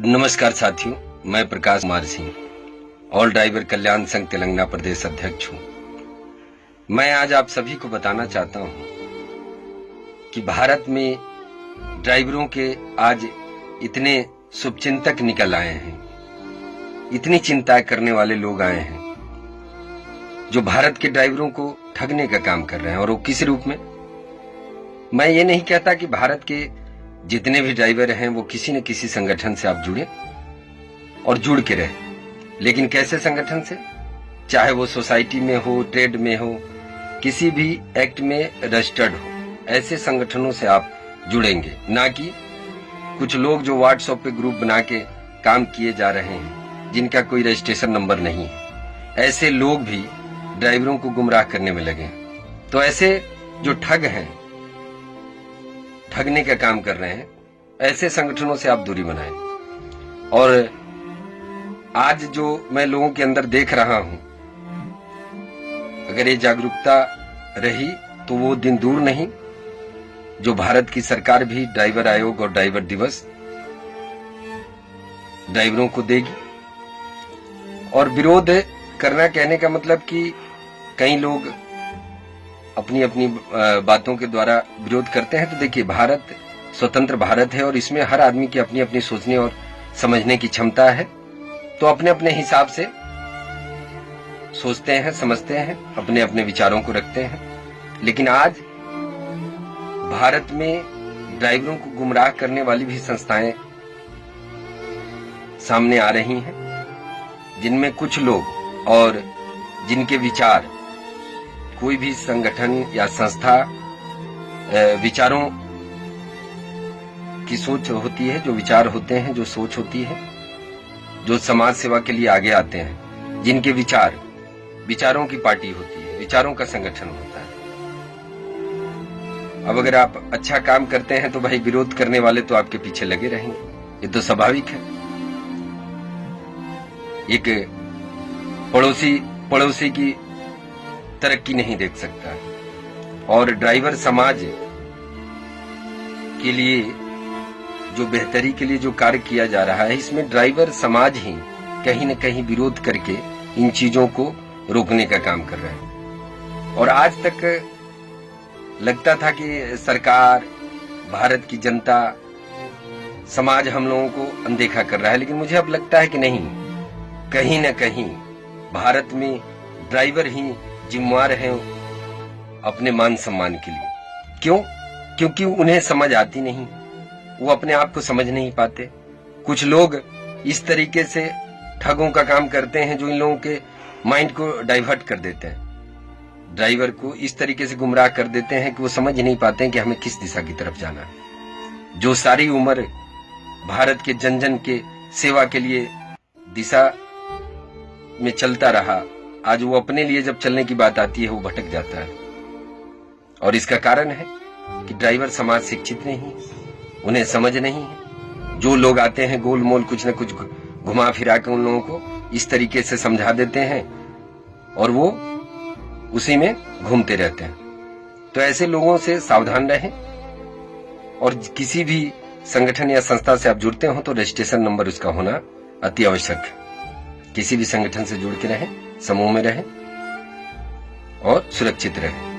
नमस्कार साथियों, मैं प्रकाश कुमार सिंह, ऑल ड्राइवर कल्याण संघ तेलंगाना प्रदेश अध्यक्ष हूं। मैं आज आप सभी को बताना चाहता हूं कि भारत में ड्राइवरों के आज इतने शुभचिंतक निकल आए हैं, इतनी चिंता करने वाले लोग आए हैं जो भारत के ड्राइवरों को ठगने का काम कर रहे हैं। और वो किस रूप में? मैं ये नहीं कहता कि भारत के जितने भी ड्राइवर हैं वो किसी न किसी संगठन से आप जुड़े और जुड़ के रहे, लेकिन कैसे संगठन से? चाहे वो सोसाइटी में हो, ट्रेड में हो, किसी भी एक्ट में रजिस्टर्ड हो, ऐसे संगठनों से आप जुड़ेंगे। ना कि कुछ लोग जो व्हाट्सएप पे ग्रुप बना के काम किए जा रहे हैं जिनका कोई रजिस्ट्रेशन नंबर नहीं है। ऐसे लोग भी ड्राइवरों को गुमराह करने में लगे हैं। तो ऐसे जो ठग हैं, ठगने का काम कर रहे हैं, ऐसे संगठनों से आप दूरी बनाएं। और आज जो मैं लोगों के अंदर देख रहा हूं, अगर ये जागरूकता रही तो वो दिन दूर नहीं जो भारत की सरकार भी ड्राइवर आयोग और ड्राइवर दिवस ड्राइवरों को देगी। और विरोध करना कहने का मतलब कि कई लोग अपनी अपनी बातों के द्वारा विरोध करते हैं। तो देखिए, भारत स्वतंत्र भारत है और इसमें हर आदमी की अपनी अपनी सोचने और समझने की क्षमता है। तो अपने अपने हिसाब से सोचते हैं, समझते हैं, अपने अपने विचारों को रखते हैं। लेकिन आज भारत में ड्राइवरों को गुमराह करने वाली भी संस्थाएं सामने आ रही हैं, जिनमें कुछ लोग और जिनके विचार, कोई भी संगठन या संस्था विचारों की सोच होती है, जो विचार होते हैं, जो सोच होती है, जो समाज सेवा के लिए आगे आते हैं, जिनके विचारों की पार्टी होती है, विचारों का संगठन होता है। अब अगर आप अच्छा काम करते हैं तो भाई विरोध करने वाले तो आपके पीछे लगे रहेंगे, ये तो स्वाभाविक है। एक पड़ोसी की तरक्की नहीं देख सकता। और ड्राइवर समाज के लिए जो बेहतरी के लिए जो कार्य किया जा रहा है, इसमें ड्राइवर समाज ही कहीं न कहीं विरोध करके इन चीजों को रोकने का काम कर रहे हैं। और आज तक लगता था कि सरकार, भारत की जनता, समाज हम लोगों को अनदेखा कर रहा है, लेकिन मुझे अब लगता है कि नहीं, कहीं न कहीं भारत में ड्राइवर ही जिम्मेवार हैं अपने मान सम्मान के लिए। क्यों? क्योंकि उन्हें समझ आती नहीं, वो अपने आप को समझ नहीं पाते। कुछ लोग इस तरीके से ठगों का काम करते हैं जो इन लोगों के माइंड को डाइवर्ट कर देते हैं, ड्राइवर को इस तरीके से गुमराह कर देते हैं कि वो समझ नहीं पाते हैं कि हमें किस दिशा की तरफ जाना है। जो सारी उम्र भारत के जन जन के सेवा के लिए दिशा में चलता रहा, आज वो अपने लिए जब चलने की बात आती है वो भटक जाता है। और इसका कारण है कि ड्राइवर समाज शिक्षित नहीं है, उन्हें समझ नहीं है। जो लोग आते हैं गोलमोल कुछ न कुछ घुमा फिरा के उन लोगों को इस तरीके से समझा देते हैं और वो उसी में घूमते रहते हैं। तो ऐसे लोगों से सावधान रहें। और किसी भी संगठन या संस्था से आप जुड़ते हो तो रजिस्ट्रेशन नंबर उसका होना अति आवश्यक है। किसी भी संगठन से जुड़ के रहें, समूह में रहें और सुरक्षित रहें।